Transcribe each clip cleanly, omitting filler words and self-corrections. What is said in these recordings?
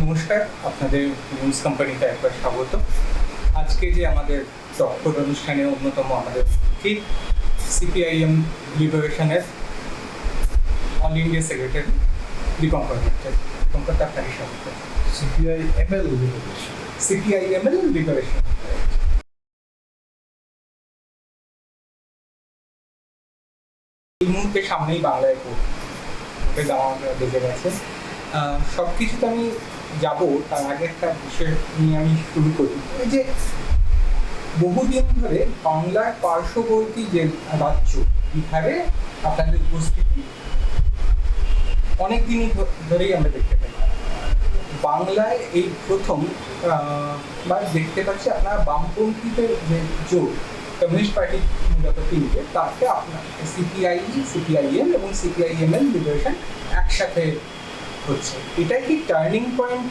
নমস্কার, আপনাদের নিউজ কোম্পানিতে একবার স্বাগত। আজকে যে আমাদের টকশো অনুষ্ঠানে অন্যতম আমাদের অতিথি সিপিআইএম লিবারেশনের all India secretary Dipankar Bhattacharya. Dipankar, আপনাকে স্বাগত। সিপিআইএমএল লিবারেশন এই মুহূর্তে সামনেই বাংলায় ভোটে যাওয়া বেজে গেছে। সব কিছুতে আমি যাব, তার আগে একটা বিষয় নিয়ে আমি শুরু করি। এই যে বহুদিন ধরে বাংলার পার্শ্ববর্তী যে রাজ্য বিহারে আপনাদের উপস্থিতি অনেক দিনই ধরেই আমরা দেখতে পাই। বাংলায় এই প্রথম বার দেখতে পাচ্ছি আপনারা বামপন্থীদের যে জোট, কমিউনিস্ট পার্টি মূলত তিনটে, তাতে আপনার সিপিআইএম এবং সিপিআইএমএল লিবারেশন একসাথে হচ্ছে। এটাই কি টার্নিং পয়েন্ট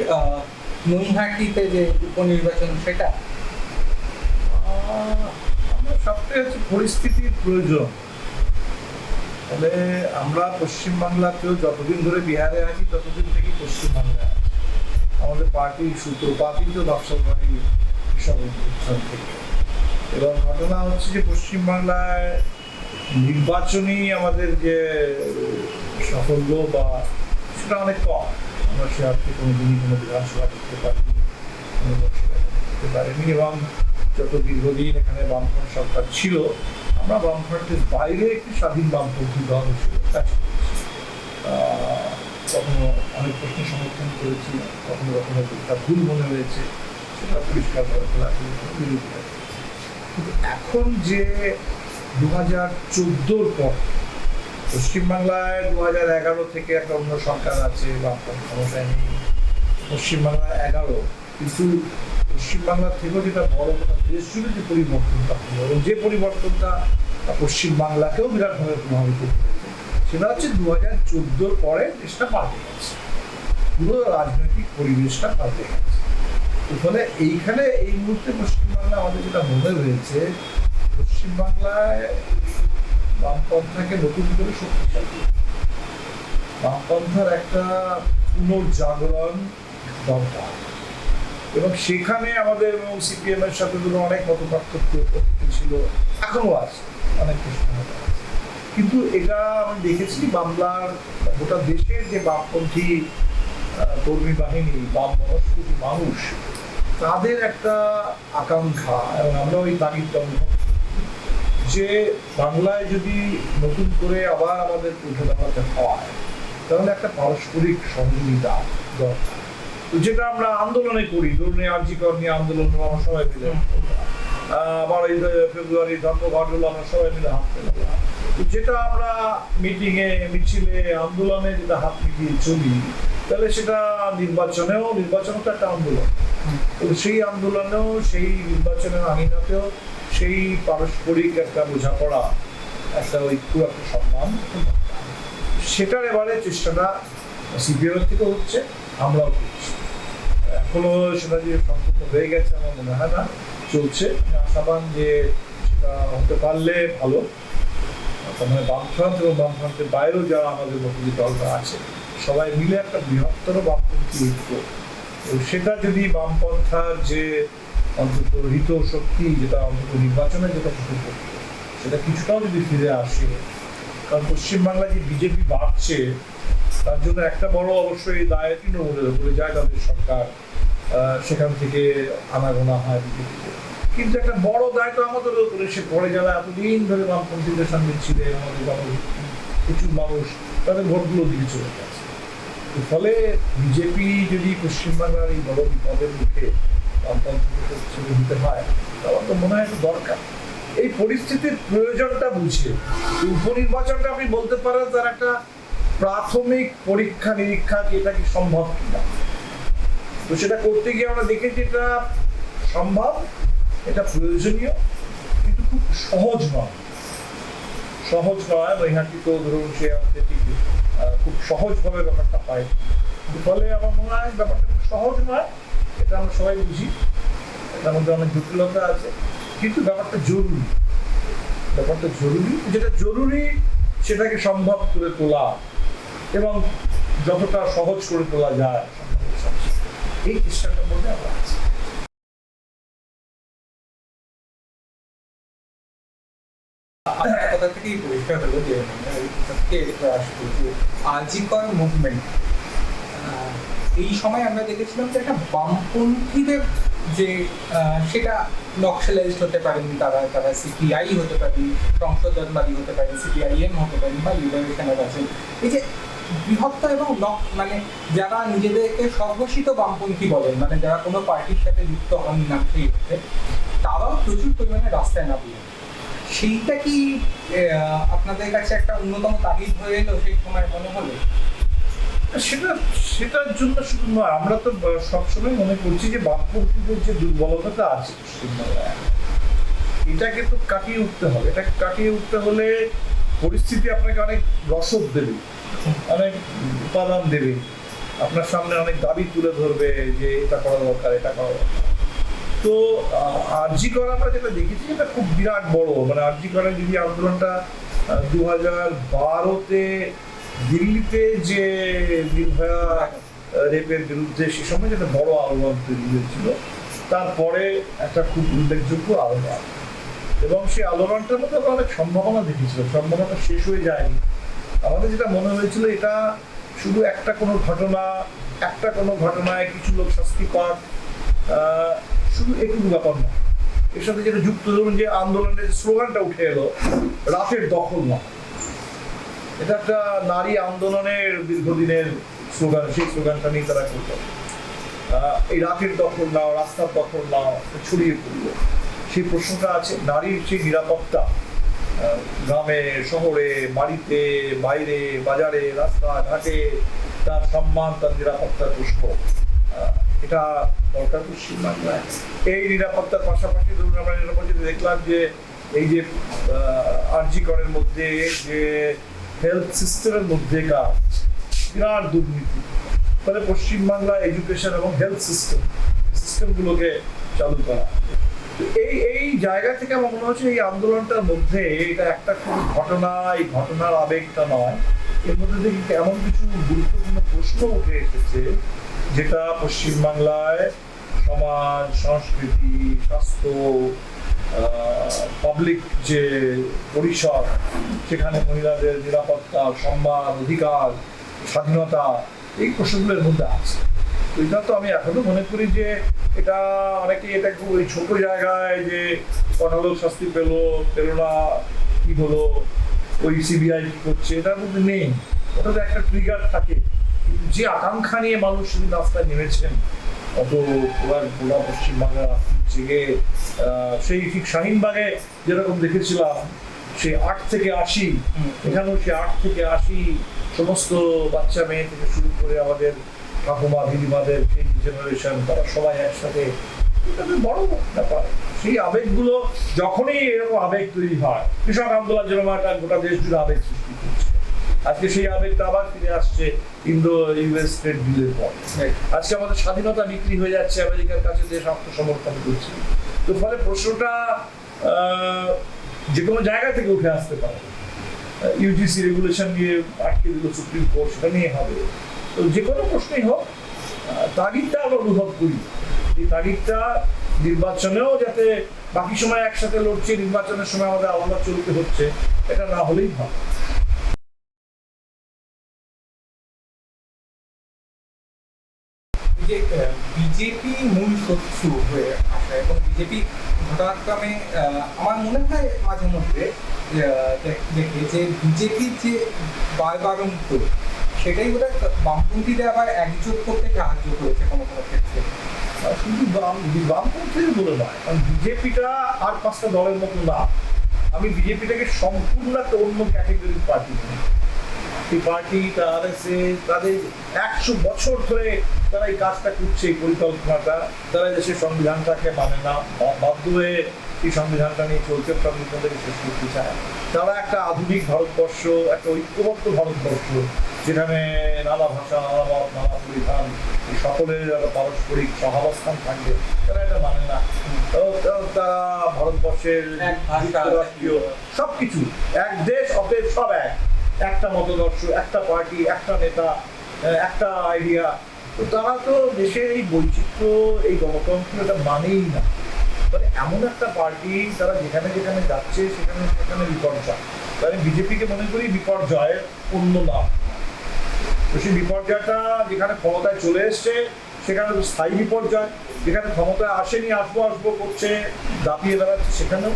নৈহাটিতে যে উপনির্বাচন সেটা? আমরা সবটাই হচ্ছে পরিস্থিতির প্রয়োজন। তাহলে আমরা পশ্চিমবাংলাতেও যতদিন ধরে বিহারে আছি ততদিন থেকেই পশ্চিমবাংলায় আছি। আমাদের পার্টির সূত্রপাতই তো নকশালবাড়ি কৃষক উত্থান থেকে। এবং ঘটনা হচ্ছে যে পশ্চিমবাংলায় নির্বাচনী আমাদের যে সাফল্য বা সেটা অনেক কম। আমরা সে অর্থে কোনোদিনই কোনো বিধানসভা করতে পারিনি, কোনো লোকসভা করতে পারিনি। এবং যত দীর্ঘদিন এখানে বামফ্রন্ট সরকার ছিল, আমরা বামফ্রন্টের বাইরে একটি স্বাধীন বামপন্থী দল হিসেবে কাজ করেছি। কখনো অনেক প্রশ্ন সমর্থন করেছি, কখনো কখনো একটা ভুল মনে হয়েছে, সেটা পরিষ্কারভাবে বিরোধিতা। কিন্তু এখন যে 2014 পর পশ্চিমবাংলায় 2011 থেকে একটা অন্য সরকার আছে, বামফ্রন্ট ক্ষমতায় নেই, পশ্চিমবাংলায় 11, কিন্তু পশ্চিমবাংলার থেকেও যেটা বড় কথা, দেশ জুড়ে যে পরিবর্তনটা হলো এবং যে পরিবর্তনটা পশ্চিমবাংলাকেও বিরাটভাবে প্রভাবিত করেছে, সেটা হচ্ছে 2014 পরে দেশটা পাল্টে গেছে, পুরো রাজনৈতিক পরিবেশটা পাল্টে গেছে। ফলে এইখানে এই মুহূর্তে পশ্চিমবাংলা আমাদের যেটা মনে হয়েছে, পশ্চিমবাংলায় বামপন্থাকে নতুন করে শক্তিশালী, বামপন্থার একটা পুনর্জাগরণ দরকার। এবং সেখানে আমাদের এবং সিপিএম এর সাথে অনেক মত পার্থক্য ছিল, এখনো আছে, অনেক প্রশ্ন আছে। কিন্তু এটা আমি দেখেছি বাংলার গোটা দেশের যে বামপন্থী কর্মী বাহিনী, বাম মনস্কৃতি মানুষ, তাদের একটা আকাঙ্ক্ষা, এবং আমরা ওই তাগিদটা অনুভব করি যে বাংলায় যদি নতুন করে আবার আমাদের উঠে দাঁড়াতে হয়, তাহলে একটা পারস্পরিক সহযোগিতা দরকার। যেটা আমরা আন্দোলনে করি, ধরুন আর্জিকর নিয়ে আন্দোলন আমরা সবাই মিলে, আবার এই ফেব্রুয়ারি ধর্মঘট হলো, আমরা সবাই মিলে হাত পেলাম। যেটা আমরা মিটিংয়ে, মিছিলে, আন্দোলনে যেটা হাত মিটিয়ে চলি, তাহলে সেটা নির্বাচনও তো একটা আন্দোলন। তো সেই আন্দোলনেও, সেই নির্বাচনের আঙিনাতেও সেই পারস্পরিক একটা বোঝাপড়া, একটা ঐক্য, একটা সম্মান, সেটার এবারে চেষ্টাটা সিপিএম থেকে হচ্ছে, আমরাও করছি। এখনো সেটা যে সম্পূর্ণ হয়ে গেছে আমার মনে হয় না, চলছে। আমি আশাবান যে সেটা হতে পারলে ভালো। মানে বামফ্রন্ট এবং বামফ্রন্টের বাইরেও যারা আমাদের মতো দলটা আছে, সবাই মিলে একটা বৃহত্তর বামপন্থী ঐক্য, সেটা যদি বামপন্থার যে অন্তত হিত শক্তি, যেটা অন্তত নির্বাচনে যেটা শুরু করতো, সেটা কিছুটাও যদি ফিরে আসে। কারণ পশ্চিমবাংলায় যে বিজেপি বাড়ছে, তার জন্য একটা বড় অবশ্যই দায় তৃণমূলের উপরে যায়, তাদের সরকার সেখান থেকে আনাগোনা হয় বিজেপিতে। কিন্তু একটা বড় দায় তো আমাদের উপরে, সে পরে যারা এতদিন ধরে বামপন্থীদের সঙ্গে ছিলেন, আমাদের প্রচুর মানুষ, তাদের ভোটগুলো দিকে চলে গেছে। ফলে বিজেপি যদি পশ্চিমবাংলার এই বড় বিপদের মুখে বামপন্থীকে ছেড়ে দিতে হয়, তাহলে তো মনে হয় দরকার এই পরিস্থিতির প্রয়োজনটা বুঝে উপনির্বাচনটা আপনি বলতে পারেন তার একটা প্রাথমিক পরীক্ষা নিরীক্ষা, যে এটা কি সম্ভব কিনা। তো সেটা করতে গিয়ে আমরা দেখেছি এটা সম্ভব, এটা প্রয়োজনীয়, কিন্তু খুব সহজ নয়। নৈহাটি তো ধরুন সে খুব সহজভাবে ব্যাপারটা পায়। ফলে আমার মনে হয় ব্যাপারটা খুব সহজ নয়, এটা আমরা সবাই বুঝি, এটার মধ্যে অনেক জটিলতা আছে, কিন্তু ব্যাপারটা জরুরি। যেটা জরুরি সেটাকে সম্ভব করে তোলা এবং যতটা সহজ করে তোলা যায় এই চেষ্টাটার মধ্যে আমরা আছি। আপনার কথা থেকেই পরিষ্কার হলো যে আসবো যে আজিকর মুভমেন্ট এই সময় আমরা দেখেছিলাম যে একটা বামপন্থীদের যে সেটা নকশালাইজড হতে পারেন, তারা তারা সিপিআই হতে পারেন, সংশোধনবাদী হতে পারেন, সিপিআইএম হতে পারেন বা লিবারেশনের আছেন, এই যে বৃহত্তর এবং মানে যারা নিজেদেরকে স্বঘোষিত বামপন্থী বলেন, মানে যারা কোনো পার্টির সাথে যুক্ত হন না সেই অর্থে, তারাও প্রচুর পরিমাণে রাস্তায় নামলেন। সেইটা কি আপনাদের কাছে একটা অন্যতম তাগিদ হয়ে এলো সেই সময় মনে হলো? সেটার জন্য শুধু নয়, আমরা তো সবসময় মনে করছি যে বামপন্থীদের যে দুর্বলতাটা আছে পশ্চিমবাংলায়, এটাকে তো কাটিয়ে উঠতে হবে। এটা কাটিয়ে উঠতে হলে পরিস্থিতি আপনাকে অনেক রসদ দেবে, অনেক উপাদান দেবে, আপনার সামনে অনেক দাবি তুলে ধরবে যে এটা করা দরকার, এটা করা দরকার। তো আরজি কর আমরা যেটা দেখেছি এটা খুব বিরাট বড়, মানে আরজি করের যদি আন্দোলনটা 2012-তে দিল্লিতে যে নির্ভয়া রেপের বিরুদ্ধে সে সময় যেটা বড় আন্দোলন তৈরি হয়েছিল, তারপরে একটা খুব উল্লেখযোগ্য আন্দোলন, এবং সেই আন্দোলনটার মধ্যে আমরা অনেক সম্ভাবনা দেখেছিল। সম্ভাবনা শেষ হয়ে যায়নি। আমাদের যেটা মনে হয়েছিল এটা শুধু একটা কোনো ঘটনায় কিছু লোক শাস্তি পাক, শুধু একটু ব্যাপার না, এর সাথে যেটা যুক্ত ধরুন যে আন্দোলনের স্লোগানটা উঠে এলো রাতের দখল না, এটা একটা নারী আন্দোলনের দীর্ঘদিনের স্লোগান, সেই স্লোগানটা নিয়ে তারা করতো এই রাতের দখল নাও, রাস্তার দখল নাও, ছড়িয়ে পড়লো। সেই প্রশ্নটা আছে, নারীর সেই নিরাপত্তা গ্রামে শহরে বাড়িতে বাইরে বাজারে রাস্তাঘাটে, তার সম্মান, তার নিরাপত্তার প্রশ্ন, এটা দরকার পশ্চিমবাংলায়। এই নিরাপত্তার পাশাপাশি ধরুন আমরা নিরাপত্তা দেখলাম যে এই যে আরজি করের মধ্যে যে হেলথ সিস্টেমের মধ্যে বিরাট দুর্নীতি, ফলে পশ্চিমবাংলা এডুকেশন এবং হেলথ সিস্টেমগুলোকে চালু করা। এই জায়গা থেকে আমার মনে হচ্ছে এই আন্দোলনটার মধ্যে এটা একটা খুব ঘটনা, এই ঘটনার আবেগটা নয়, এর মধ্যে থেকে এমন কিছু গুরুত্বপূর্ণ প্রশ্ন উঠে এসেছে যেটা পশ্চিমবাংলায় সমাজ, সংস্কৃতি, স্বাস্থ্য, পাবলিক যে পরিসর, সেখানে মহিলাদের নিরাপত্তা, সম্মান, অধিকার, স্বাধীনতা, এই প্রশ্নগুলোর মধ্যে আছে। তো এটা তো আমি এখনো মনে করি যে এটা অনেকে এটা খুব ওই ছোট জায়গায় যে কটা লোক শাস্তি পেলো না, কি হলো, ওই সিবিআই কি করছে, এটার মধ্যে নেই। ওটাতে একটা ট্রিগার থাকে, যে আকাঙ্ক্ষা নিয়ে মানুষ সেদিন রাস্তায় নেমেছেন, অত পুরা পশ্চিমবাংলার জেগে, সেই ঠিক শাহিনবাগে যেরকম দেখেছিলাম সে 8 থেকে 80, এখানেও সে 8 থেকে 80 সমস্ত বাচ্চা মেয়ে থেকে শুরু করে আমাদের ঠাকুমা দিদিমাদের সেই জেনারেশন, তারা সবাই একসাথে, এটা বড় ব্যাপার। সেই আবেগগুলো যখনই এরকম আবেগ তৈরি হয়, কৃষক আন্দোলন যেরকম একটা গোটা দেশ জুড়ে আবেগ সৃষ্টি করছে, আজকে সেই আবেগটা আবার ফিরে আসছে ইউএস ট্রেড ডিলের পর। আজকে আমাদের স্বাধীনতা বিক্রি হয়ে যাচ্ছে আমেরিকার কাছে, দেশ আত্মসমর্পণ করছে। তো ফলে প্রশ্নটা যে কোনো জায়গা থেকে উঠে আসতে পারে। ইউজিসি রেগুলেশন নিয়ে আটকে দিল সুপ্রিম কোর্ট, সেটা নিয়ে হবে। তো যে কোনো প্রশ্নই হোক, তাগিদটা আমরা অনুভব করি, এই তাগিদটা নির্বাচনেও যাতে বাকি সময় একসাথে লড়ছে, নির্বাচনের সময় আমাদের আলাদা চলতে হচ্ছে, এটা না হলেই ভালো। যে বিজেপি মূল শত্রু হয়ে আসা এবং বিজেপি ঘটনাক্রমে আমার মনে হয় মাঝে মধ্যে দেখে যে বিজেপির যে বারবারন্ত, সেটাই বোধ হয় বামপন্থীদের আবার একজোট করতে সাহায্য করেছে কোনো কোনো ক্ষেত্রে। শুধু বামপন্থীদের বলে নয়, কারণ বিজেপিটা আর 5টা দলের মতো না। আমি বিজেপিটাকে সম্পূর্ণ একটা অন্য ক্যাটেগরির পার্টি। এই পার্টি, আরএসএস, তাদের 100 বছর ধরে তারা এই কাজটা করছে, এই পরিকল্পনাটা, তারা দেশের সংবিধানটাকে মানে না, বাধ্য হয়ে এই সংবিধানটা নিয়ে চলছে, সংবিধানটাকে শেষ করতে চায়। তারা একটা আধুনিক ভারতবর্ষ, একটা ঐক্যবদ্ধ ভারতবর্ষ, যেখানে নানা ভাষা, নানা মত, নানা পরিধান, সকলের একটা পারস্পরিক সহাবস্থান থাকবে, তারা এটা মানে না। তারা ভারতবর্ষের যুক্তরাষ্ট্রীয় সবকিছু, এক দেশ অতএব সব এক, একটা মতদর্শ, একটা পার্টি, একটা নেতা, একটা আইডিয়া, তো তারা তো দেশের এই বৈচিত্র্য, এই গণতন্ত্র এটা মানেই না। মানে এমন একটা পার্টি, তারা যেখানে যেখানে যাচ্ছে সেখানে সেখানে বিপর্যয়। আমি বিজেপিকে মনে করি বিপর্যয়ের অন্য নাম। তো সেই বিপর্যয়টা যেখানে ক্ষমতায় চলে এসছে সেখানে তো স্থায়ী বিপর্যয়, যেখানে ক্ষমতায় আসেনি আসবো আসবো করছে, দাপিয়ে বেড়াচ্ছে সেখানেও।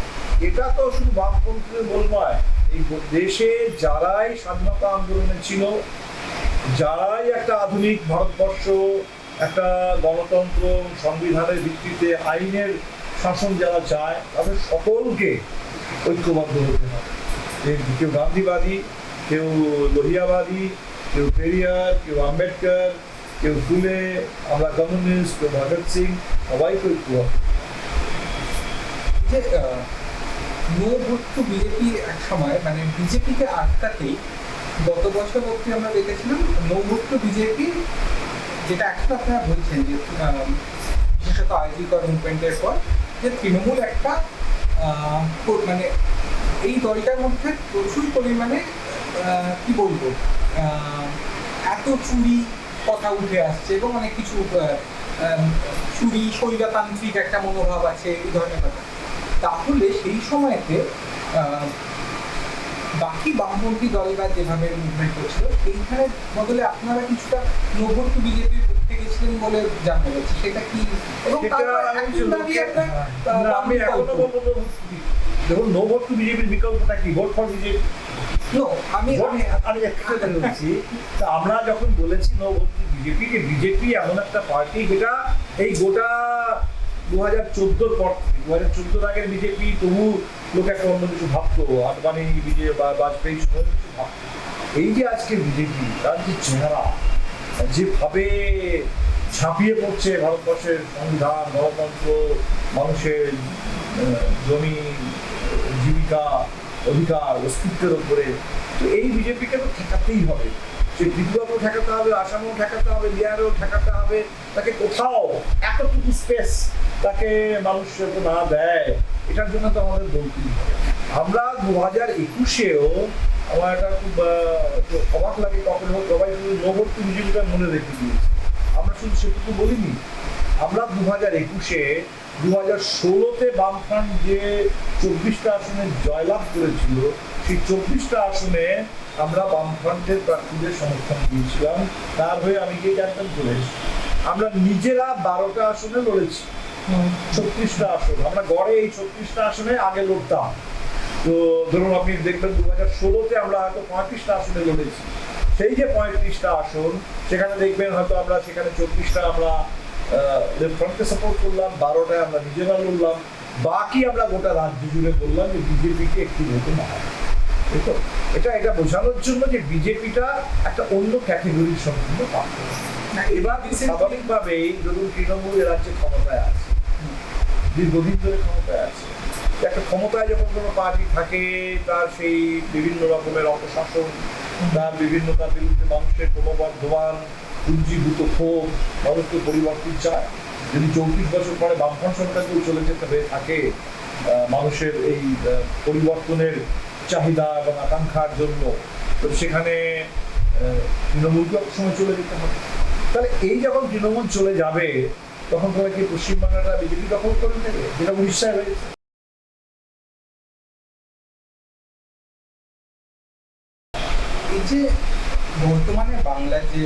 এটা তো শুধু বামপন্থীদের বল নয়, এই দেশে যারাই স্বাধীনতা আন্দোলনে ছিল, যারাই একটা আধুনিক ভারতবর্ষ, একটা গণতন্ত্র সংবিধানের ভিত্তিতে আইনের শাসন যারা চায়, তাদের সকলকে ঐক্যবদ্ধ হতে হবে। কেউ গান্ধীবাদী, কেউ লোহিয়াবাদী, কেউ পেরিয়ার, কেউ আম্বেদকর, কেউ ফুলে, আমরা কমিউনিস্ট, কেউ ভগৎ সিং, সবাইকে ঐক্যবদ্ধ। যে নো ভোট টু বিজেপি এক সময় মানে বিজেপিকে আটকাতেই গত বছর অব্দি আমরা দেখেছিলাম নো ভোট টু বিজেপি, যেটা এখন আপনারা বলছেন যে বিশেষত আইজিকর মুভমেন্টের পর যে তৃণমূল একটা মানে এই দলটার মধ্যে প্রচুর পরিমাণে কি বলবো এত চুরি কথা উঠে আসছে এবং অনেক কিছু চুরি স্বৈরতান্ত্রিক একটা মনোভাব আছে এই ধরনের কথা। তাহলে সেই সময়তে বাকি বামপন্থী দলরা যেভাবে মুভমেন্ট করছিল সেইখানে বদলে আপনারা কিছুটা নো ভোট টু বিজেপির পক্ষে গেছিলেন বলে জানা যাচ্ছে, সেটা কি? এবং আমি এখনো বলবো দেখুন, নো ভোট টু বিজেপির বিকল্পটা কি? Vote for BJP. আমি একটা বলছি, আমরা যখন বলেছি নো ভোট টু বিজেপি, যে বিজেপি এমন একটা পার্টি যেটা এই গোটা 2014 পর, 2014 আগের বিজেপি তবু লোক একটা অন্য কিছু ভাবতো, আদবানি বিজেপি বা বাজপেয়ী সময় কিছু ভাবতো। এই যে আজকে বিজেপি, তার যে চেহারা, যেভাবে ঝাঁপিয়ে পড়ছে ভারতবর্ষের সংবিধান, গণতন্ত্র, মানুষের জমি, জীবিকা, অধিকার, অস্তিত্বের উপরে, তো এই বিজেপিকে তো ঠেকাতেই হবে। সে ত্রিপুরাকেও ঠেকাতে হবে, আসামেও ঠেকাতে হবে, বিহারেও ঠেকাতে হবে। তাকে কোথাও এতটুকু স্পেস তাকে মানুষ না দেয়, এটার জন্য তো আমাদের বলতেই হবে। আমরা 2021-এও আমার এটা খুব অবাক লাগে, কখনো সবাই শুধু নো ভোট টু বিজেপিটা মনে রেখে দিয়েছে। আমরা শুধু সেটুকু বলিনি, আমরা 2021-এ 2016-তে বামফ্রন্ট যে 24টা আসনে জয়লাভ করেছিল, সেই 24টা আসনে আমরা বামফ্রন্টের প্রার্থীদের সমর্থন দিয়েছিলাম। তার হয়ে আমি গিয়ে ক্যাম্পেন করেছি। আমরা নিজেরা 12টা আসনে লড়েছি, 36টা আসন আমরা গড়ে এই 36টা আসনে আগে লড়তাম। তো ধরুন আপনি দেখবেন 2016-তে আমরা হয়তো 35টা আসনে লড়েছি। সেই যে 35টা আসন, সেখানে দেখবেন হয়তো আমরা সেখানে 24টা আমরা লেফটফ্রন্টকে সাপোর্ট করলাম, 12টায় আমরা নিজেরা লড়লাম, বাকি আমরা গোটা রাজ্য জুড়ে বললাম যে বিজেপিকে একটু ভোটে না হয়। তো এটা বোঝানোর জন্য যে বিজেপিটা একটা অন্য ক্যাটেগরির সম্পূর্ণ পার্ট। এবার স্বাভাবিকভাবেই ধরুন তৃণমূল রাজ্যে ক্ষমতায় আছে, দীর্ঘদিন ধরে ক্ষমতায় আছে। একটা ক্ষমতায় যখন কোনো পার্টি থাকে, তার সেই বিভিন্ন রকমের অপশাসন, তার তার বিরুদ্ধে মানুষের ক্রমবর্ধমান পুঞ্জীভূত ক্ষোভ, মানুষকে পরিবর্তন চায়। যদি 34 বছর পরে বামফ্রন্ট সরকারকেও চলে যেতে হয়ে থাকে মানুষের এই পরিবর্তনের চাহিদা এবং আকাঙ্ক্ষার জন্য, তো সেখানে তৃণমূলকে এক সময় চলে যেতে হবে। তাহলে এই যখন তৃণমূল চলে যাবে, তখন তারা কি পশ্চিমবাংলাটা বিজেপি দখল করে নেবে, যেটা উড়িষ্যায় হয়েছে? এই যে বর্তমানে বাংলার যে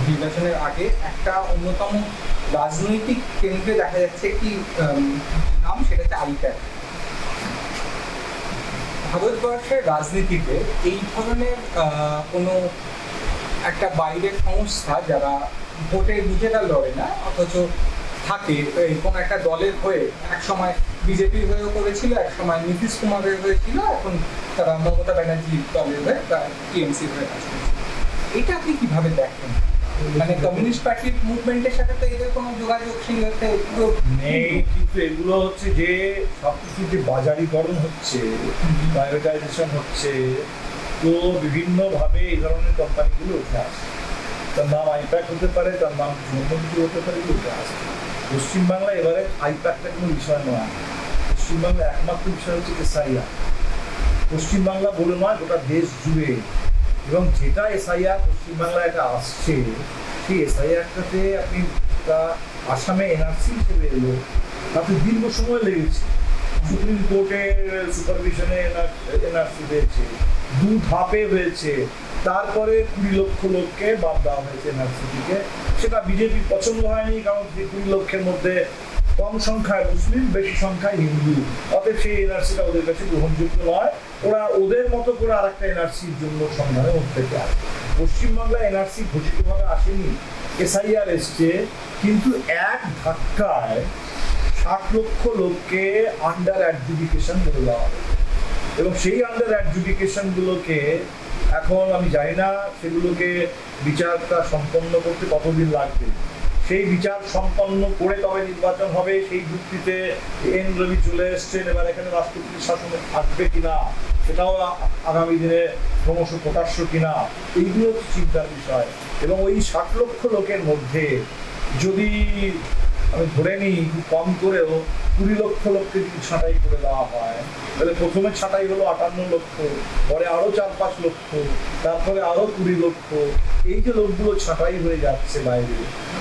নির্বাচনের আগে একটা অন্যতম রাজনৈতিক কেন্দ্রে দেখা যাচ্ছে কি নাম, সেটা হচ্ছে আইপ্যাক। ভারতবর্ষের রাজনীতিতে এই ধরনের কোনো একটা বাইরের সংস্থা যারা ভোটে নিজেরা লড়ে না, অথচ থাকে কোনো একটা দলের হয়ে, এক সময় বিজেপির হয়েও করেছিল, এক সময় নীতিশ কুমারের হয়েছিল, এখন তারা মমতা ব্যানার্জির দলের হয়ে বা টিএমসির হয়ে কাজ করছে। এটা আপনি কিভাবে দেখেন? মানে কমিউনিস্ট পার্টির মুভমেন্টের সাথে তো এদের কোনো যোগাযোগ নেই, কিন্তু এগুলো হচ্ছে যে সবকিছু যে বাজারিকরণ হচ্ছে, প্রাইভেটাইজেশন হচ্ছে, তো বিভিন্নভাবে এই ধরনের কোম্পানিগুলো উঠে আসে। তার নাম আইপ্যাক হতে পারে, তার নাম অন্য কিছু হতে পারে, উঠে আসে। পশ্চিমবাংলা এবারে আইপ্যাকটা কোনো বিষয় নয়। পশ্চিমবাংলা একমাত্র বিষয় হচ্ছে এসআইআর। পশ্চিমবাংলা বলে নয়, গোটা দেশ জুড়ে। এবং যেটা এসআইআর পশ্চিমবাংলায় এটা আসছে, সেই এসআইআরটাতে আপনি আসামে এনআরসি হিসেবে এলো, তাতে দীর্ঘ সময় লেগেছে। সুপ্রিম কোর্টের সুপারভিশনে এনআরসি হয়েছে, 2 ধাপে হয়েছে, তারপরে 20 লক্ষ লোককে বাদ দেওয়া হয়েছে এনআরসি থেকে। সেটা বিজেপি পছন্দ হয়নি, কারণ 20 লক্ষের মধ্যে কম সংখ্যায় মুসলিম, বেশি সংখ্যায় হিন্দু, অতএব সেই এনআরসিটা ওদের কাছে গ্রহণযোগ্য নয়। ওরা ওদের মতো করে আর একটা এনআরসির জন্য সন্ধানে উঠতে চায়। পশ্চিমবাংলায় এনআরসি ঘোষিতভাবে আসেনি, এসআইআর এসছে, কিন্তু এক ধাক্কায় 60 লক্ষ লোককে আন্ডার অ্যাডজুডিকেশন বলে দেওয়া হবে। এবং সেই আন্ডার অ্যাডজুডিকেশন গুলোকে এখন আমি জানি না সেগুলোকে বিচারটা সম্পন্ন করতে কতদিন লাগবে। সেই বিচার সম্পন্ন করে তবে নির্বাচন হবে, সেই যুক্তিতে এন রবি চলে এসছেন। এবার এখানে রাষ্ট্রপতির শাসন আসবে কিনা সেটাও আগামী দিনে ক্রমশ প্রকাশ্য কিনা, এইগুলো চিন্তার বিষয়। এবং ওই 60 লক্ষ লোকের মধ্যে যদি আমি ধরে নিই খুব কম করেও 20 লক্ষ লোককে যদি ছাঁটাই করে দেওয়া হয়, তাহলে প্রথমে ছাঁটাই হলো 58 লক্ষ, পরে আরো 4-5 লক্ষ, তারপরে আরো 20 লক্ষ। এই যে লোকগুলো ছাঁটাই হয়ে যাচ্ছে বাইরে,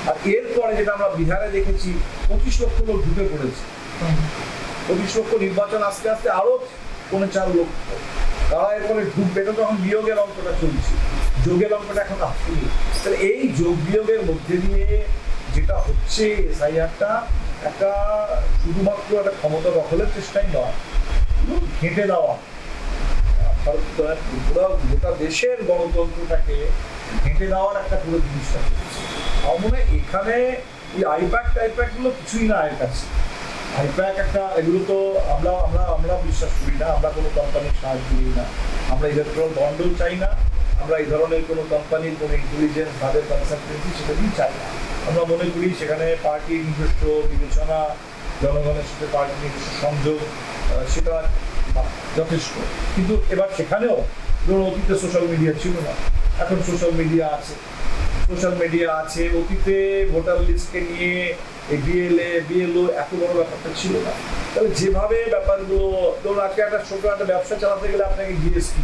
আর এরপরে যেটা আমরা বিহারে দেখেছি 25 লক্ষ লোক ঢুকে পড়েছে। 25 লক্ষ নির্বাচন আস্তে আস্তে আরো 4 লক্ষ তারা এরপরে ঢুকবে। এটা তখন বিয়োগের অঙ্কটা চলছে, যোগের অঙ্কটা এখন আসেনি। তাহলে এই যোগ বিয়োগের মধ্যে দিয়ে যেটা হচ্ছে এসআইআরটা একটা শুধুমাত্র একটা ক্ষমতা দখলের চেষ্টাই নয়, ঘেঁটে দেওয়া, গোটা দেশের গণতন্ত্রটাকে ঘেঁটে দেওয়ার একটা পুরো জিনিসটা চলছে। আমার মনে হয় এখানে ওই আইপ্যাক গুলো কিছুই না এর কাছে। আইপ্যাক একটা, এগুলো তো আমরা আমরা আমরা বিশ্বাস করি না, আমরা কোনো কোম্পানির সাহায্য দিই না, আমরা ইলেকট্রাল বন্ডও চাই না, আমরা এই ধরনের কোনো কোম্পানির কোনো ইন্টেলিজেন্স তাদের কনসালটেন্সি সেটাই চাই না। আমরা মনে করি সেখানে পার্টির নিজস্ব বিবেচনা, জনগণের সাথে পার্টির নিজস্ব সংযোগ, সেটা যথেষ্ট। কিন্তু এবার সেখানেও ধরুন অতীতে সোশ্যাল মিডিয়া ছিল না, এখন সোশ্যাল মিডিয়া আছে। অতীতে ভোটার লিস্টকে নিয়ে এই বিএলও এত বড় ব্যাপারটা ছিল না। তাহলে যেভাবে ব্যাপারগুলো, ধরুন আজকে একটা ছোট একটা ব্যবসা চালাতে গেলে আপনাকে জিএসটি,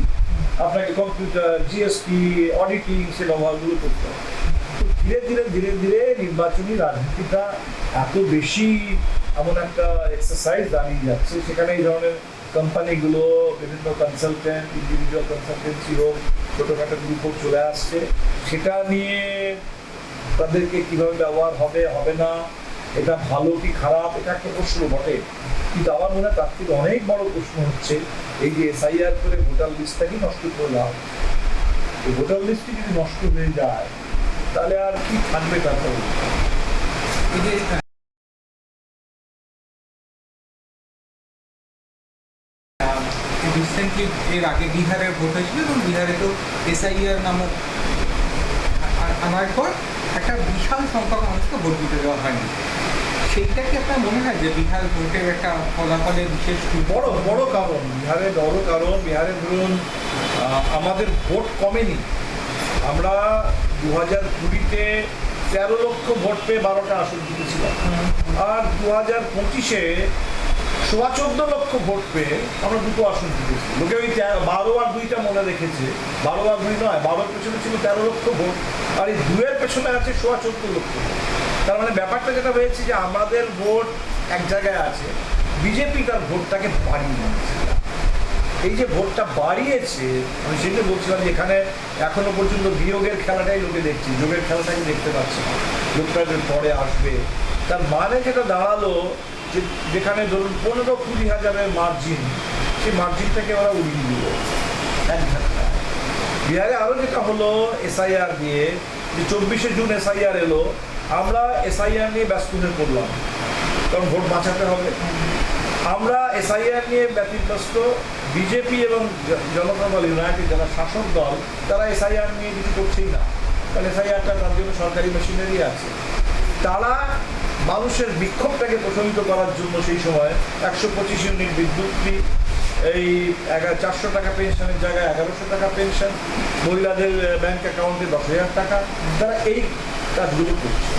আপনাকে কম্পিউটার, জিএসটি, অডিটিং, সে ব্যবহারগুলো করতে হবে। ধীরে ধীরে নির্বাচনী রাজনীতিটা এত বেশি এমন একটা এক্সারসাইজ দাঁড়িয়ে যাচ্ছে, সেখানে এই ধরনের কোম্পানিগুলো, বিভিন্ন কনসালটেন্ট, ইন্ডিভিজুয়াল কনসালটেন্সি হোক, ছোটোখাটো গ্রুপও চলে আসছে। সেটা নিয়ে তাদেরকে কীভাবে ব্যবহার হবে না, এটা ভালো কি খারাপ, এটা একটা প্রশ্ন বটে। কিন্তু আমার মনে হয় তার থেকে অনেক বড় প্রশ্ন হচ্ছে এই যে এসআইআর করে ভোটার লিস্টটাকে নষ্ট করে দেওয়া হবে। এই ভোটার লিস্টটি যদি নষ্ট হয়ে যায় তাহলে আর কি থাকবে তারপরে? রিসেন্টলি এর আগে বিহারের ভোট হয়েছিল এবং বিহারে তো এসআইআর নামক আনার পর একটা বিশাল সংখ্যক মানুষকে ভোট দিতে দেওয়া হয়নি। সেইটা কি আপনার মনে হয় যে বিহার ভোটের একটা ফলাফলের বিশেষ বড় কারণ? বিহারে ধরুন আমাদের ভোট কমেনি। আমরা 2020-তে 13 লক্ষ ভোট পেয়ে 12টা আসন জিতেছিলাম, আর 2025-এ 14.25 লক্ষ ভোট পেয়ে আমরা 2টো আসন জিতেছি। লোকে ওই 12 আর 2টা মনে রেখেছে, 12 আর 2 নয়, 12-এর পেছনে ছিল 13 লক্ষ ভোট, আর এই 2-এর পেছনে আছে 14.25 লক্ষ। তার মানে ব্যাপারটা যেটা হয়েছে যে আমাদের ভোট এক জায়গায় আছে, বিজেপি তার ভোটটাকে বাড়িয়ে নিয়েছে। এই যে ভোটটা বাড়িয়েছে, আমি সেটা বলছিলাম যে এখানে এখনো পর্যন্ত বিয়োগের খেলাটাই লোকে দেখছে, যোগের খেলাটাকে দেখতে পাচ্ছে না, লোকটা পরে আসবে। তার মানে যেটা দাঁড়ালো যে যেখানে ধরুন 15-20 হাজারের মার্জিন, সেই মার্জিনটাকে ওরা উড়িয়ে দিল এক ধাক্কায়। বিহারে আরও যেটা হলো এসআইআর দিয়ে, যে 24শে জুন এসআইআর এলো, আমরা এসআইআর নিয়ে ব্যস্ত হয়ে পড়লাম, কারণ ভোট বাঁচাতে হবে। আমরা এসআইআর নিয়ে ব্যতিব্যস্ত, বিজেপি এবং জনতা দল ইউনাইটেড যারা শাসক দল, তারা এসআইআর নিয়ে কিছু করছেই না, কারণ এসআইআরটা তার জন্য সরকারি মেশিনারি আছে। তারা মানুষের বিক্ষোভটাকে প্রশমিত করার জন্য সেই সময় 125 ইউনিট বিদ্যুৎ ফ্রি, এই 400 টাকা পেনশনের জায়গায় 1100 টাকা পেনশন, মহিলাদের ব্যাংক অ্যাকাউন্টে 10,000 টাকা, তারা এই কাজগুলো করছে।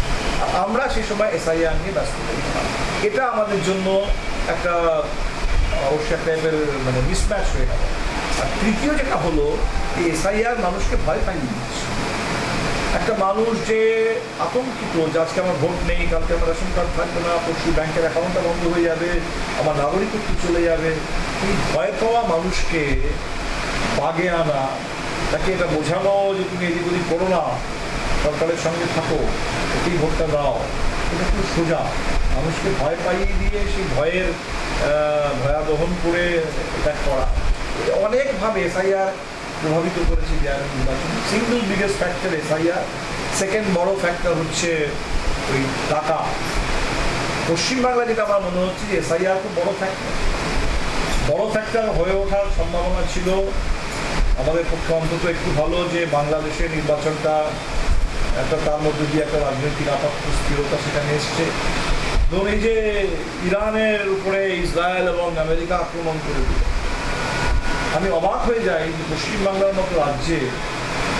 আমরা সেই সময় এসআইআর নিয়ে ব্যস্ত থাকতাম। এটা আমাদের জন্য একটা অবশ্যই টাইপের মানে মিসম্যাচ হয়ে গেল। আর তৃতীয় যেটা হলো, এই এসআইআর মানুষকে ভয় পাইয়ে দিচ্ছে। একটা মানুষ যে আতঙ্কিত যে আজকে আমার ভোট নেই, কালকে আমার রেশন কার্ড থাকবে না, পরশু ব্যাংকের অ্যাকাউন্টটা বন্ধ হয়ে যাবে, আমার নাগরিকত্ব চলে যাবে, এই ভয় পাওয়া মানুষকে বাগে আনা, তাকে এটা বোঝানো যে তুমি এদিক ওদিক করো না, সরকারের সঙ্গে থাকো, এতেই ভোটটা দাও, এটা খুব সোজা। মানুষকে ভয় পাইয়ে দিয়ে সেই ভয়ের ভয়াবহন করে এটা করা অনেকভাবে এসআইআর প্রভাবিত করেছে বিহারের নির্বাচন। Single biggest factor SIR, second বড় ফ্যাক্টর হচ্ছে ওই টাকা। পশ্চিমবাংলা যেটা আমার মনে হচ্ছে যে এসআইআর খুব বড় ফ্যাক্টর হয়ে ওঠার সম্ভাবনা ছিল। আমাদের পক্ষে অন্তত একটু ভালো যে বাংলাদেশের নির্বাচনটা একটা তার মধ্যে দিয়ে একটা রাজনৈতিক আপাত স্থিরতা সেখানে এসছে। ধরুন এই যে ইরানের উপরে ইসরায়েল এবং আমেরিকা আক্রমণ করে দিল, আমি অবাক হয়ে যাই যে পশ্চিমবাংলার মতো রাজ্যে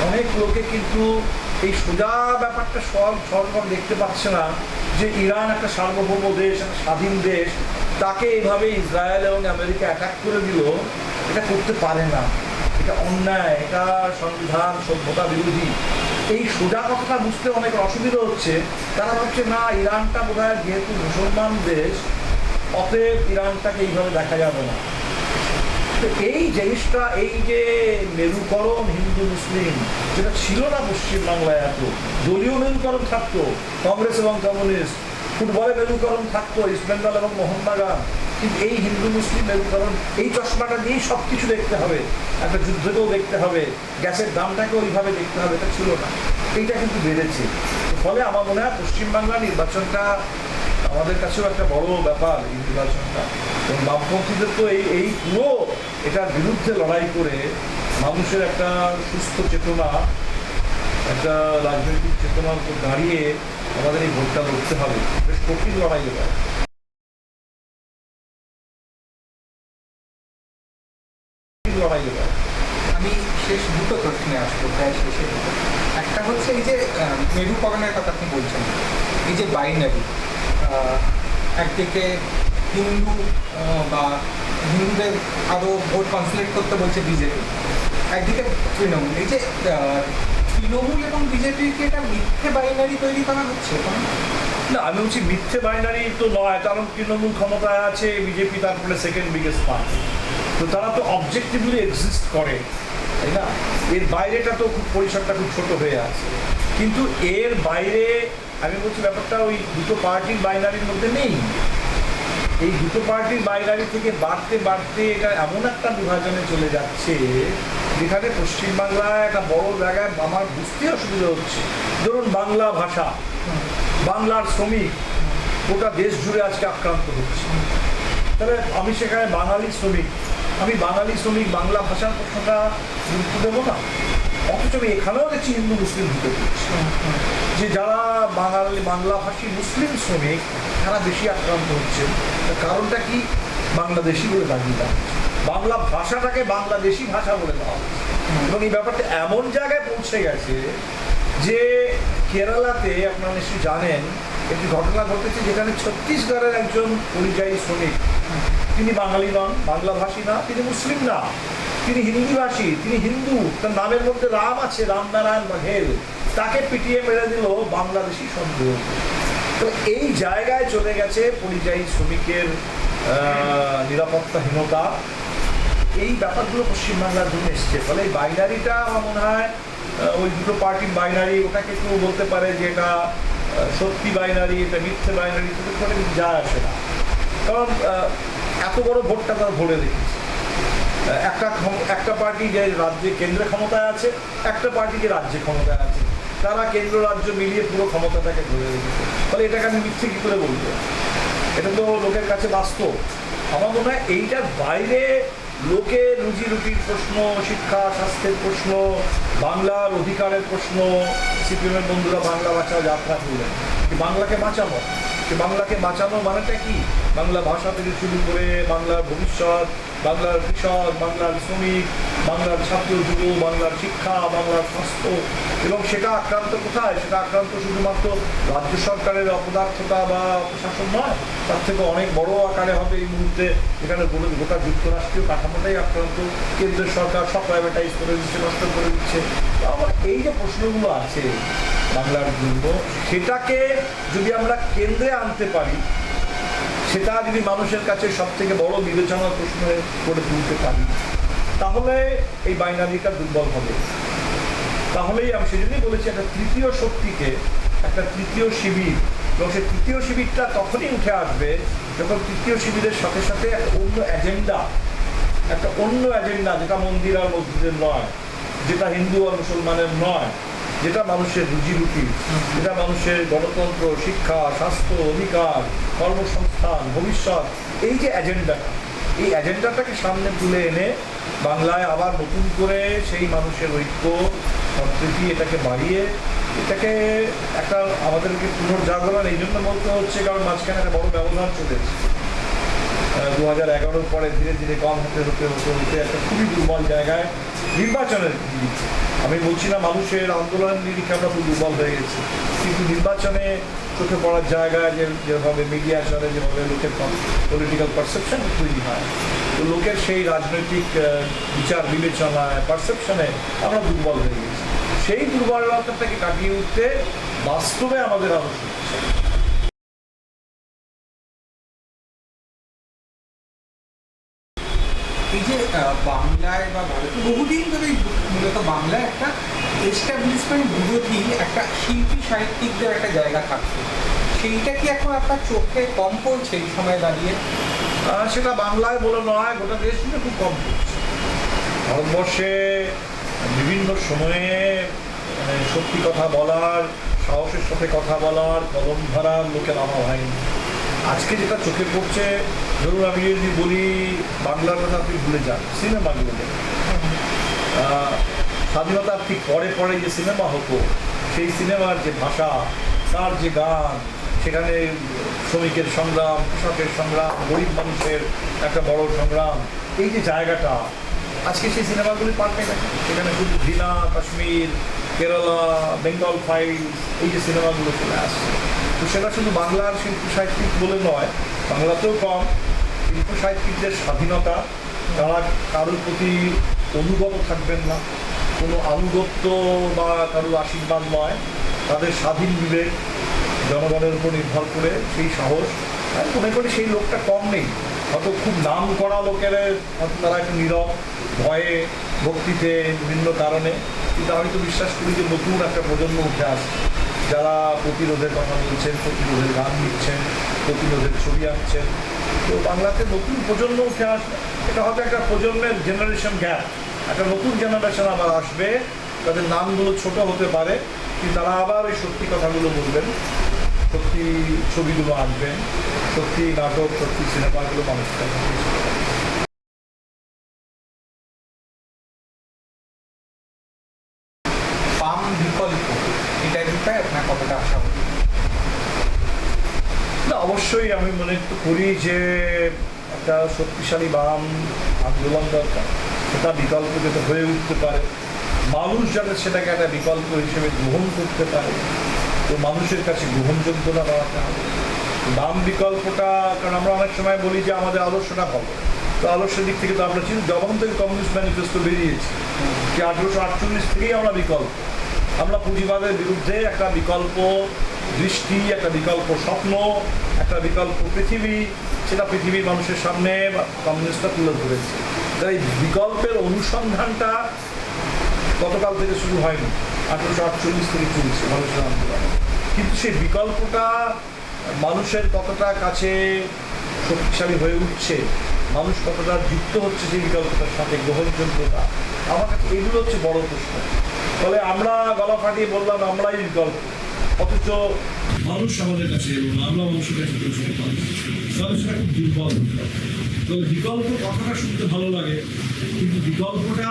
অনেক লোকে কিন্তু এই সোজা ব্যাপারটা সরকার দেখতে পাচ্ছে না যে ইরান একটা সার্বভৌম দেশ, একটা স্বাধীন দেশ, তাকে এইভাবে ইসরায়েল এবং আমেরিকা অ্যাটাক করে দিল, এটা করতে পারে না, এটা অন্যায়, এটা সংবিধান সভ্যতা বিরোধী। এই সোজা কথাটা বুঝতে অনেক অসুবিধা হচ্ছে। তারা ভাবছে না ইরানটা বোধহয় যেহেতু মুসলমান দেশ, অতএব ইরানটাকে এইভাবে দেখা যাবে না। তো এই জিনিসটা, এই যে মেরুকরণ হিন্দু মুসলিম যেটা ছিল না পশ্চিমবাংলায়, এত দলীয় মেরুকরণ থাকতো, কংগ্রেস এবং কমিউনিস্ট, ফুটবলে মেরুকরণ থাকতো ইস্ট বেঙ্গল এবং মোহনবাগান, কিন্তু এই হিন্দু মুসলিম মেরুকরণ, এই চশমাটা দিয়েই সব কিছু দেখতে হবে, একটা যুদ্ধকেও দেখতে হবে, গ্যাসের দামটাকেও ওইভাবে দেখতে হবে, এটা ছিল না। এইটা কিন্তু বেড়েছে। ফলে আমার মনে হয় পশ্চিমবাংলা নির্বাচনটা আমাদের কাছেও একটা বড় ব্যাপার, এই নির্বাচনটা। এবং বামপন্থীদের তো এই পুরো এটার বিরুদ্ধে লড়াই করে মানুষের একটা সুস্থ চেতনা, একটা রাজনৈতিক চেতনার উপর দাঁড়িয়ে আমাদের এই ভোটটা লড়তে হবে। বেশ কঠিন লড়াই হবে। আমি শেষ দুটো প্রশ্নে আসবো, প্রায় শেষে দুটো। একটা হচ্ছে এই যে মেরুকরণের কথা আপনি বলছেন, এই যে বাইনারি, একদিকে হিন্দু বা হিন্দুদের আরও ভোট কনসেন্ট্রেট করতে বলছে বিজেপি, একদিকে তৃণমূল, এই যে তৃণমূল এবং বিজেপিকে এটা মিথ্যে বাইনারি তৈরি করা হচ্ছে না, আমি বলছি মিথ্যে বাইনারি তো নয়, কারণ তৃণমূল ক্ষমতায় আছে, বিজেপি তারপরে সেকেন্ড বিগেস্ট পার্টি, তো তারা তো অবজেক্টিভলি এক্সিস্ট করে, তাই না? এর বাইরেটা তো খুব পরিসরটা খুব ছোট হয়ে আছে। কিন্তু এর বাইরে আমি বলছি ব্যাপারটা ওই দুটো পার্টির বাইনারির মধ্যে নেই। এই দুটো পার্টির বাইনারি থেকে বাড়তে বাড়তে এটা এমন একটা বিভাজনে চলে যাচ্ছে যেখানে পশ্চিমবাংলায় একটা বড় জায়গায় আমার বুঝতে অসুবিধা হচ্ছে। ধরুন বাংলা ভাষা, বাংলার শ্রমিক গোটা দেশ জুড়ে আজকে আক্রান্ত হচ্ছে। তাহলে আমি সেখানে বাঙালি শ্রমিক, বাংলা ভাষার প্রশ্নটা গুরুত্ব দেবো না? অথচ আমি এখানেও দেখছি হিন্দু মুসলিম ঢুকে পড়ছে, যে যারা বাংলাভাষী মুসলিম শ্রমিক তারা বেশি আক্রান্ত হচ্ছে। কারণটা কি? বাংলাদেশি বলে দাঁড়িয়ে দেওয়া হচ্ছে, বাংলা ভাষাটাকে বাংলাদেশি ভাষা বলে দেওয়া হচ্ছে। এবং এই ব্যাপারটা এমন জায়গায় পৌঁছে গেছে যে কেরালাতে আপনারা নিশ্চয়ই জানেন একটি ঘটনা ঘটেছে, যেখানে ছত্তিশগড়ের একজন পরিযায়ী শ্রমিক, তিনি বাঙালি নন, বাংলাভাষী না, তিনি মুসলিম না, তিনি হিন্দিভাষী, তিনি হিন্দু, তার নামের মধ্যে রাম আছে, রামনারায়ণ বাঘেল, তাকে পিটিয়ে মেরে দিল বাংলাদেশি সন্দেহ। তো এই জায়গায় চলে গেছে পরিযায়ী শ্রমিকের নিরাপত্তাহীনতা, এই ব্যাপারগুলো পশ্চিমবাংলার জন্য এসছে। ফলে এই বাইনারিটা আমার মনে হয় ওই দুটো পার্টির বাইনারি, ওটাকে কেউ বলতে পারে যে এটা সত্যি বাইনারি, এটা মিথ্যে বাইনারি, করে যায় আসে না। কারণ এত বড় ভোটটা তারা ভরে রেখেছে। একটা পার্টি যে রাজ্যে কেন্দ্রে ক্ষমতায় আছে, একটা পার্টি যে রাজ্যে ক্ষমতায় আছে, তারা কেন্দ্র রাজ্য মিলিয়ে পুরো ক্ষমতাটাকে ধরে রেখেছে। ফলে এটাকে আমি মিথ্যে কী করে বলবো? এটা তো লোকের কাছে বাস্তব। আমার মনে হয় এইটার বাইরে লোকের রুজি রুটির প্রশ্ন, শিক্ষা স্বাস্থ্যের প্রশ্ন, বাংলার অধিকারের প্রশ্ন, সিপিএমের বন্ধুরা বাংলা বাঁচাও যাত্রা করলেন, বাংলাকে বাঁচাবো, যে বাংলাকে বাঁচানো মানেটা কি? বাংলা ভাষা থেকে শুরু করে বাংলার ভবিষ্যৎ, বাংলার কৃষক, বাংলার শ্রমিক, বাংলার ছাত্র যুব, বাংলার শিক্ষা, বাংলার স্বাস্থ্য, এবং সেটা আক্রান্ত কোথায়? সেটা আক্রান্ত শুধুমাত্র রাজ্য সরকারের অপদার্থতা বা প্রশাসন নয়, তার থেকে অনেক বড় আকারে হবে এই মুহূর্তে। এখানে গোটা যুক্তরাষ্ট্রীয় কাঠামোটাই আক্রান্ত, কেন্দ্রের সরকার সব প্রাইভেটাইজ করে দিচ্ছে, নষ্ট করে দিচ্ছে। তো আমার এই যে প্রশ্নগুলো আছে বাংলার জন্য, সেটাকে যদি আমরা কেন্দ্রে আনতে পারি, সেটা যদি মানুষের কাছে সব থেকে বড় বিবেচনার প্রশ্ন করে তুলতে পারি, তাহলে এই বাইনারিটা দুর্বল হবে। তাহলেই আমি সেজন্যই বলেছি একটা তৃতীয় শক্তিকে, একটা তৃতীয় শিবির, এবং সেই তৃতীয় শিবিরটা তখনই উঠে আসবে যখন তৃতীয় শিবিরের সাথে সাথে একটা অন্য এজেন্ডা, যেটা মন্দির আর মসজিদের নয়, যেটা হিন্দু আর মুসলমানের নয়, যেটা মানুষের রুজি-রুটি, যেটা মানুষের গণতন্ত্র, শিক্ষা, স্বাস্থ্য, অধিকার, কর্মসংস্থান, ভবিষ্যৎ, এই যে এজেন্ডাটা, এই এজেন্ডাটাকে সামনে তুলে এনে বাংলায় আবার নতুন করে সেই মানুষের ঐক্য, সম্প্রীতি, এটাকে বাড়িয়ে, এটাকে একটা আমাদেরকে পুনর্জাগরণ এই জন্য বলতে হচ্ছে কারণ মাঝখানে একটা বড় ব্যবধান চলে এসেছে। 2011 পরে ধীরে ধীরে কম হতে একটা খুবই দুর্বল জায়গায় নির্বাচনের দিকে, আমি বলছি না মানুষের আন্দোলনের নিরিখে আমরা খুব দুর্বল হয়ে গেছি, কিন্তু নির্বাচনে চোখে পড়ার জায়গায় যেভাবে মিডিয়া চলে, যেভাবে লোকের পলিটিক্যাল পারসেপশন তৈরি হয়, তো লোকের সেই রাজনৈতিক বিচার বিবেচনায়, পারসেপশনে আমরা দুর্বল হয়ে গেছি। সেই দুর্বলতাটাকে কাটিয়ে উঠতে বাস্তবে আমাদের আবশ্যক। এই যে বাংলায় বা ভারতে বহুদিন ধরে মূলত বাংলায় একটা এস্টাবলিশমেন্ট বিরোধী একটা শিল্পী সাহিত্যিকদের একটা জায়গা থাকতো, সেইটা কি এখন আপনার চোখে কম পড়ছে এই সময় দাঁড়িয়ে? সেটা বাংলায় বলে নয়, গোটা দেশ জুড়ে খুব কম পড়ছে। ভারতবর্ষে বিভিন্ন সময়ে সত্যি কথা বলার, সাহসের সাথে কথা বলার, কলম ধরার লোকের অভাব হয়নি। আজকে যেটা চোখে পড়ছে, ধরুন আমি যদি বলি বাংলার কথা, আপনি ভুলে যান সিনেমাগুলো, স্বাধীনতার ঠিক পরে পরে যে সিনেমা হতো, সেই সিনেমার যে ভাষা, তার যে গান, সেখানে শ্রমিকের সংগ্রাম, কৃষকের সংগ্রাম, গরিব মানুষের একটা বড় সংগ্রাম, এই যে জায়গাটা আজকে সেই সিনেমাগুলি পাল্টে গেছে। সেখানে শুধু ঘৃণা, কাশ্মীর, কেরালা, বেঙ্গল ফাইলস, এই যে সিনেমাগুলো চলে আসছে, তো সেটা শুধু বাংলার শিল্পী সাহিত্যিক বলে নয়, বাংলাতেও কম শিল্প সাহিত্যিকদের স্বাধীনতা, তারা কারোর প্রতি অনুগত থাকবেন না, কোনো আনুগত্য বা কারোর আশীর্বাদ নয়, তাদের স্বাধীন বিবেক, জনগণের উপর নির্ভর করে সেই সাহস, আমি মনে করি সেই লোকটা কম নেই। হয়তো খুব নাম করা লোকের হয়তো তারা একটু নীরব, ভয়ে, ভক্তিতে, বিভিন্ন কারণে, কিন্তু আমি তো বিশ্বাস করি যে নতুন একটা প্রজন্ম উঠে আসছে, যারা প্রতিরোধের কথা বলছেন, প্রতিরোধের গান লিখছেন, প্রতিরোধের ছবি আঁকছেন। তো বাংলাতে নতুন প্রজন্ম উঠে আসবে, এটা হয়তো একটা প্রজন্মের জেনারেশন গ্যাপ, একটা নতুন জেনারেশন আবার আসবে, তাদের নামগুলো ছোট হতে পারে, কিন্তু তারা আবার ওই সত্যি কথাগুলো বলবেন, সত্যি ছবিগুলো আনবেন, সত্যি নাটক, সত্যি সিনেমাগুলো মানুষের কাছে। বাম বিকল্প, এটার বিষয়ে আপনার কতটা আশাবাদী? না, অবশ্যই আমি মনে করি যে একটা শক্তিশালী বাম আন্দোলন দরকার, সেটা বিকল্প যাতে হয়ে উঠতে পারে, মানুষ যাতে সেটাকে একটা বিকল্প হিসেবে গ্রহণ করতে পারে, তো মানুষের কাছে গ্রহণযোগ্যতা বাড়াতে হবে। বাম বিকল্পটা, কারণ আমরা অনেক সময় বলি যে আমাদের আদর্শটা ভালো, তো আদর্শের দিক থেকে তো আমরা চিনি, যখন থেকে কমিউনিস্ট ম্যানিফেস্টো বেরিয়েছি যে 1848 থেকেই আমরা বিকল্প, আমরা পুঁজিবাদের বিরুদ্ধে একটা বিকল্প দৃষ্টি, একটা বিকল্প স্বপ্ন, একটা বিকল্প পৃথিবী, সেটা পৃথিবীর মানুষের সামনে কমিউনিস্টরা তুলে ধরেছে। তাই বিকল্পের অনুসন্ধানটা গতকাল থেকে শুরু হয়নি, 1848 থেকে চলছে মানুষের আন্দোলন, কিন্তু সেই বিকল্পটা মানুষের কতটা কাছে শক্তিশালী হয়ে উঠছে, মানুষ কতটা যুক্ত হচ্ছে সেই বিকল্পটার সাথে, গ্রহণযোগ্যতা, আমার কাছে এগুলো হচ্ছে বড় প্রশ্ন। ফলে আমরা গলা ফাটিয়ে বললাম আমরাই বিকল্প, অথচ মানুষ আমাদের কাছে এবং আমরা মানুষের কাছে পৌঁছতে পারি, তাহলে সেটা খুব দুর্বল। তবে বিকল্প কথাটা শুনতে ভালো লাগে, কিন্তু বিকল্পটা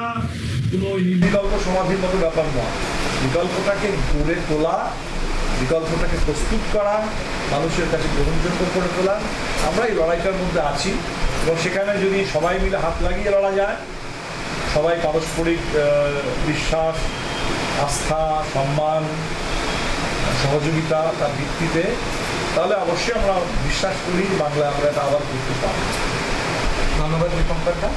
কোনো ওই নির্বিকল্প সমাধির মতো ব্যাপার নয়। বিকল্পটাকে গড়ে তোলা, বিকল্পটাকে প্রস্তুত করা, মানুষের কাছে গ্রহণযোগ্য করে তোলা। আমরা এই লড়াইটার মধ্যে আছি এবং সেখানে যদি সবাই মিলে হাত লাগিয়ে লড়া যায়, সবাই পারস্পরিক বিশ্বাস, আস্থা, সম্মান, সহযোগিতা তার ভিত্তিতে, তাহলে অবশ্যই আমরা বিশ্বাস করি বাংলা আমরা এটা আবার করতে পারবো। ধন্যবাদ দীপঙ্কর দা।